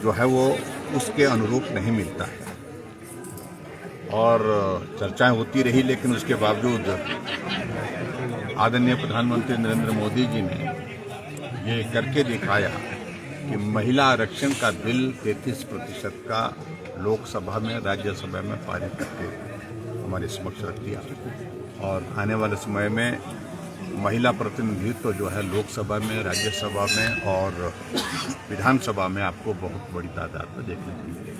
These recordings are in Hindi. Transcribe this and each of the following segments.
जो है वो उसके अनुरूप नहीं मिलता है। और चर्चाएं होती रही, लेकिन उसके बावजूद आदरणीय प्रधानमंत्री नरेंद्र मोदी जी ने ये करके दिखाया कि महिला आरक्षण का बिल 33% का लोकसभा में, राज्यसभा में पारित करके हमारे समक्ष रख दिया। और आने वाले समय में महिला प्रतिनिधित्व जो है लोकसभा में, राज्यसभा में और विधानसभा में आपको बहुत बड़ी तादाद में देखने को मिलेगा।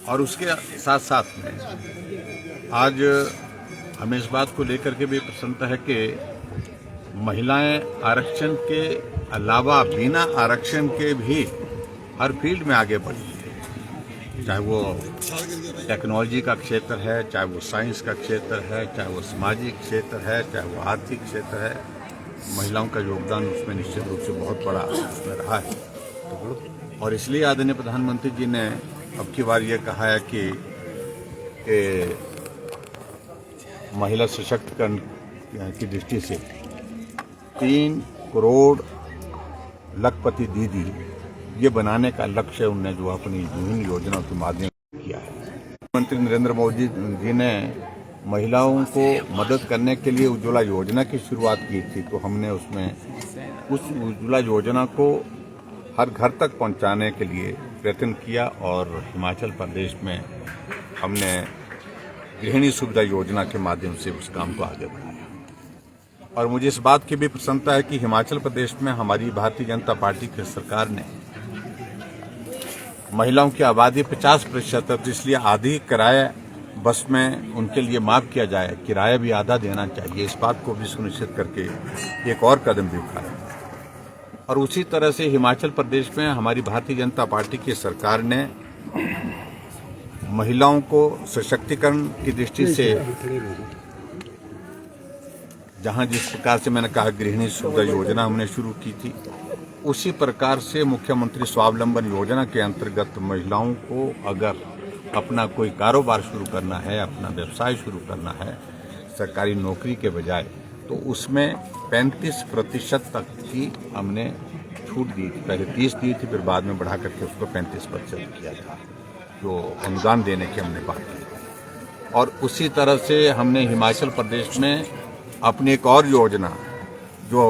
और उसके साथ साथ में आज हमें इस बात को लेकर के भी प्रसन्नता है कि महिलाएं आरक्षण के अलावा बिना आरक्षण के भी हर फील्ड में आगे बढ़ी है, चाहे वो टेक्नोलॉजी का क्षेत्र है, चाहे वो साइंस का क्षेत्र है, चाहे वो सामाजिक क्षेत्र है, चाहे वो आर्थिक क्षेत्र है। महिलाओं का योगदान उसमें निश्चित रूप से बहुत बड़ा उसमें रहा है। और इसलिए आदरणीय प्रधानमंत्री जी ने अब की बार ये कहा है कि महिला सशक्तिकरण की दृष्टि से 3 करोड़ लखपति दीदी ये बनाने का लक्ष्य उन्होंने जो अपनी विभिन्न योजनाओं के माध्यम से किया है। प्रधानमंत्री नरेंद्र मोदी जी ने महिलाओं को मदद करने के लिए उज्ज्वला योजना की शुरुआत की थी, तो हमने उसमें उस उज्ज्वला योजना को हर घर तक पहुंचाने के लिए प्रयत्न किया। और हिमाचल प्रदेश में हमने गृहिणी सुविधा योजना के माध्यम से उस काम को आगे बढ़ाया। और मुझे इस बात की भी प्रसन्नता है कि हिमाचल प्रदेश में हमारी भारतीय जनता पार्टी की सरकार ने महिलाओं की आबादी 50%, इसलिए आधी किराया बस में उनके लिए माफ किया जाए, किराया भी आधा देना चाहिए, इस बात को भी सुनिश्चित करके एक और कदम भी उठाया। और उसी तरह से हिमाचल प्रदेश में हमारी भारतीय जनता पार्टी की सरकार ने महिलाओं को सशक्तिकरण की दृष्टि से जहां जिस प्रकार से मैंने कहा गृहिणी सुविधा योजना हमने शुरू की थी, उसी प्रकार से मुख्यमंत्री स्वावलंबन योजना के अंतर्गत महिलाओं को अगर अपना कोई कारोबार शुरू करना है, अपना व्यवसाय शुरू करना है सरकारी नौकरी के बजाय, तो उसमें 35% तक की हमने छूट दी थी। पहले 30 दी थी, फिर बाद में बढ़ा करके उसको 35% किया था, जो अनुदान देने की हमने बात की। और उसी तरह से हमने हिमाचल प्रदेश में अपनी एक और योजना, जो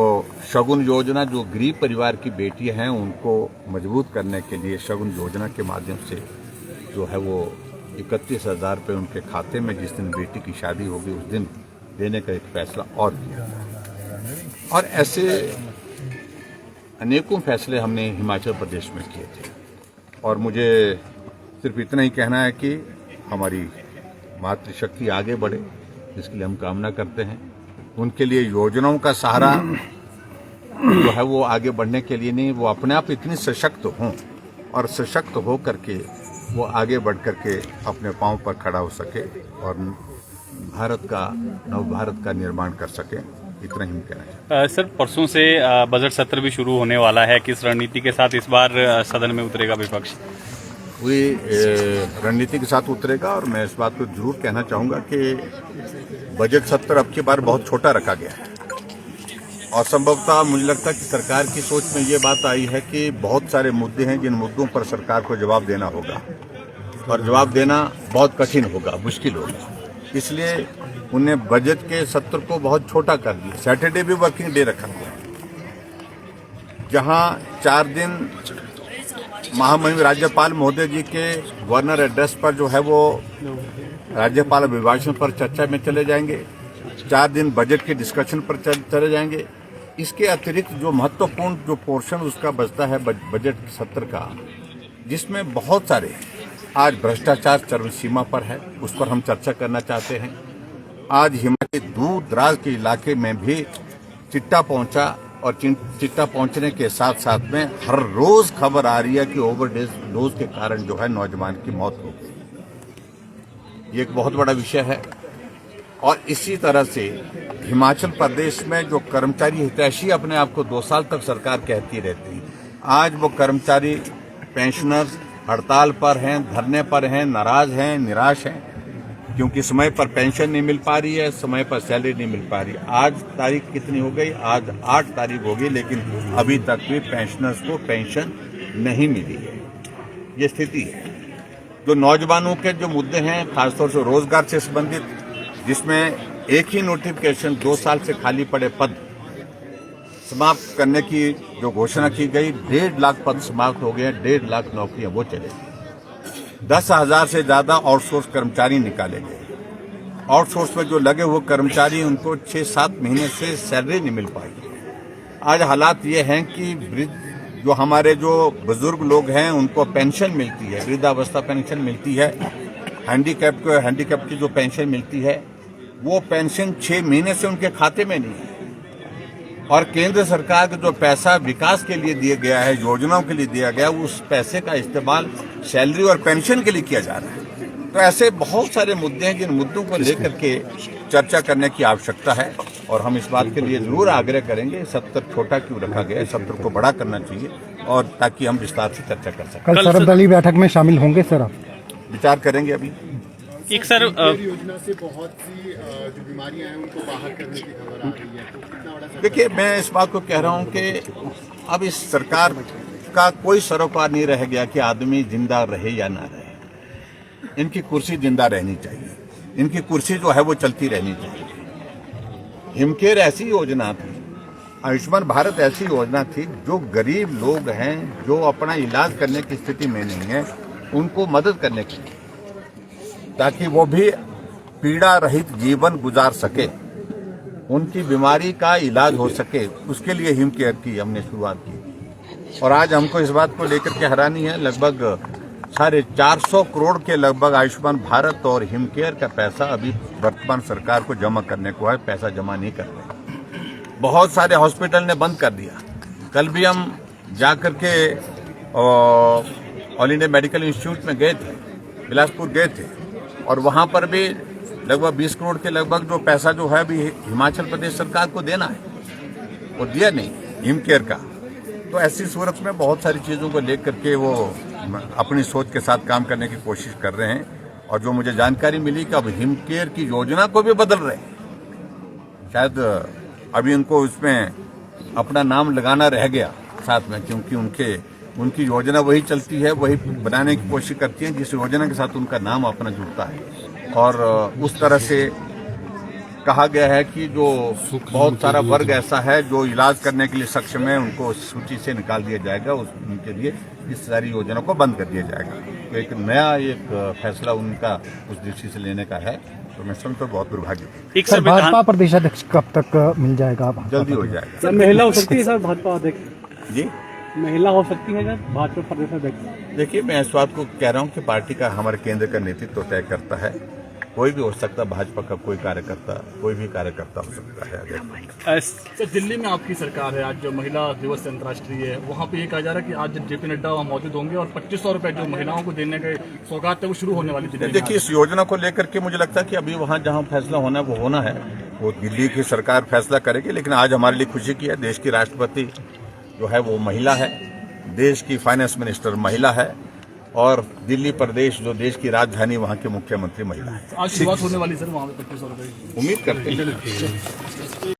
शगुन योजना, जो गरीब परिवार की बेटियां हैं उनको मजबूत करने के लिए शगुन योजना के माध्यम से जो है वो 31,000 रुपये उनके खाते में जिस दिन बेटी की शादी होगी उस दिन देने का एक फैसला और किया। और ऐसे अनेकों फैसले हमने हिमाचल प्रदेश में किए थे। और मुझे सिर्फ इतना ही कहना है कि हमारी मातृशक्ति आगे बढ़े, इसके लिए हम कामना करते हैं। उनके लिए योजनाओं का सहारा जो है वो आगे बढ़ने के लिए नहीं, वो अपने आप इतनी सशक्त हों और सशक्त हो करके वो आगे बढ़ करके अपने पांव पर खड़ा हो सके और भारत का, नव भारत का निर्माण कर सके। इतना ही कहना चाहिए। सर, परसों से बजट सत्र भी शुरू होने वाला है, किस रणनीति के साथ इस बार सदन में उतरेगा विपक्ष? पूरी रणनीति के साथ उतरेगा। और मैं इस बात को जरूर कहना चाहूँगा कि बजट सत्र अब की बार बहुत छोटा रखा गया है। और संभवतः मुझे लगता है कि सरकार की सोच में ये बात आई है कि बहुत सारे मुद्दे हैं जिन मुद्दों पर सरकार को जवाब देना होगा, और जवाब देना बहुत कठिन होगा, मुश्किल होगा। इसलिए उन्हें बजट के सत्र को बहुत छोटा कर दिया। सैटरडे भी वर्किंग डे रखा गया, जहां 4 दिन महामहिम राज्यपाल महोदय जी के गवर्नर एड्रेस पर जो है वो राज्यपाल अभिभाषण पर चर्चा में चले जाएंगे, 4 दिन बजट के डिस्कशन पर चले जाएंगे। इसके अतिरिक्त जो महत्वपूर्ण जो पोर्शन उसका बचता है बजट सत्र का, जिसमें बहुत सारे आज भ्रष्टाचार चरम सीमा पर है, उस पर हम चर्चा करना चाहते हैं। आज हिमाचल के दूर दराज के इलाके में भी चिट्टा पहुंचा, और चिट्टा पहुंचने के साथ साथ में हर रोज खबर आ रही है कि ओवरडोज के कारण जो है नौजवान की मौत हो गई। ये एक बहुत बड़ा विषय है। और इसी तरह से हिमाचल प्रदेश में जो कर्मचारी हितैषी अपने आप को 2 साल तक सरकार कहती रहती, आज वो कर्मचारी पेंशनर्स हड़ताल पर हैं, धरने पर हैं, नाराज हैं, निराश हैं, क्योंकि समय पर पेंशन नहीं मिल पा रही है, समय पर सैलरी नहीं मिल पा रही। आज तारीख कितनी हो गई? आज 8 तारीख हो गई, लेकिन अभी तक भी पेंशनर्स को पेंशन नहीं मिली है। ये स्थिति है। जो नौजवानों के जो मुद्दे हैं, खासतौर से रोजगार से संबंधित, जिसमें एक ही नोटिफिकेशन 2 साल से खाली पड़े पद समाप्त करने की जो घोषणा की गई, 1.5 लाख पद समाप्त हो गए, 1.5 लाख नौकरियां वो चले गई। 10,000 से ज्यादा आउटसोर्स कर्मचारी निकाले गए। आउटसोर्स में जो लगे हुए कर्मचारी, उनको 6-7 महीने से सैलरी नहीं मिल पाई। आज हालात ये हैं कि जो हमारे जो बुजुर्ग लोग हैं उनको पेंशन मिलती है, वृद्धावस्था पेंशन मिलती है, हैंडीकैप की जो पेंशन मिलती है वो पेंशन 6 महीने से उनके खाते में नहीं है। और केंद्र सरकार का जो पैसा विकास के लिए दिया गया है, योजनाओं के लिए दिया गया, उस पैसे का इस्तेमाल सैलरी और पेंशन के लिए किया जा रहा है। तो ऐसे बहुत सारे मुद्दे हैं जिन मुद्दों को लेकर के चर्चा करने की आवश्यकता है और हम इस बात के लिए जरूर आग्रह करेंगे। सत्र छोटा क्यों रखा गया है, सत्र को बड़ा करना चाहिए और ताकि हम विस्तार से चर्चा कर सकें। कल सर्वदलीय बैठक में शामिल होंगे सर आप? विचार करेंगे अभी। एक सर योजना से बहुत सी जो बीमारियां हैं उनको बाहर करने की खबर आ रही है, तो कितना बड़ा देखिए, मैं इस बात को कह रहा हूं कि अब इस सरकार का कोई सरोकार नहीं रह गया कि आदमी जिंदा रहे या ना रहे। इनकी कुर्सी जिंदा रहनी चाहिए, इनकी कुर्सी जो है वो चलती रहनी चाहिए। हिमकेयर ऐसी योजना थी, आयुष्मान भारत ऐसी योजना थी जो गरीब लोग हैं, जो अपना इलाज करने की स्थिति में नहीं है, उनको मदद करने के लिए, ताकि वो भी पीड़ा रहित जीवन गुजार सके, उनकी बीमारी का इलाज हो सके, उसके लिए हिमकेयर की हमने शुरुआत की। और आज हमको इस बात को लेकर के हैरानी है, लगभग 450 करोड़ के लगभग आयुष्मान भारत और हिमकेयर का पैसा अभी वर्तमान सरकार को जमा करने को है, पैसा जमा नहीं कर रहे। बहुत सारे हॉस्पिटल ने बंद कर दिया। कल भी हम जाकर के ऑल इंडिया मेडिकल इंस्टीट्यूट में गए थे, बिलासपुर गए थे, और वहां पर भी लगभग 20 करोड़ के लगभग जो पैसा जो है अभी हिमाचल प्रदेश सरकार को देना है, वो दिया नहीं हिमकेयर का। तो ऐसी सूरत में बहुत सारी चीजों को लेकर के वो अपनी सोच के साथ काम करने की कोशिश कर रहे हैं। और जो मुझे जानकारी मिली कि अब हिमकेयर की योजना को भी बदल रहे हैं, शायद अभी उनको उसमें अपना नाम लगाना रह गया साथ में, क्योंकि उनकी योजना वही चलती है, वही बनाने की कोशिश करती है जिस योजना के साथ उनका नाम अपना जुड़ता है। और उस तरह से कहा गया है कि जो बहुत सारा वर्ग ऐसा है जो इलाज करने के लिए सक्षम है, उनको सूची से निकाल दिया जाएगा, उनके लिए इस सारी योजना को बंद कर दिया जाएगा। तो एक नया फैसला उनका उस दृष्टि से लेने का है, तो मैं समझता हूँ बहुत दुर्भाग्य। एक सर भाजपा प्रदेशाध्यक्ष कब तक मिल जाएगा? जल्दी हो जाएगा। सर महिला हो सकती है सर भाजपा अध्यक्ष? जी, महिला हो सकती है सर भाजपा प्रदेश अध्यक्ष? देखिए, मैं इस बात को कह रहा हूँ कि पार्टी का हमारे केंद्र का नेतृत्व तय करता है। कोई भी हो सकता है, भाजपा का कोई कार्यकर्ता, कोई भी कार्यकर्ता हो सकता है। सर दिल्ली में आपकी सरकार है, आज जो महिला दिवस अंतर्राष्ट्रीय है, वहाँ पे ये कहा जा रहा है कि आज जेपी नड्डा वहाँ मौजूद होंगे और 2500 रुपए जो महिलाओं को देने के सौगात है वो शुरू होने वाली थी। देखिए, इस योजना को लेकर के मुझे लगता है कि अभी वहाँ जहाँ फैसला होना है वो होना है, वो दिल्ली की सरकार फैसला करेगी। लेकिन आज हमारे लिए खुशी की है, देश की राष्ट्रपति जो है वो महिला है, देश की फाइनेंस मिनिस्टर महिला है, और दिल्ली प्रदेश जो देश की राजधानी, वहाँ के मुख्यमंत्री महिला है। आज शुरुआत होने वाली सर वहाँ पे 2500 रुपए उम्मीद करते हैं।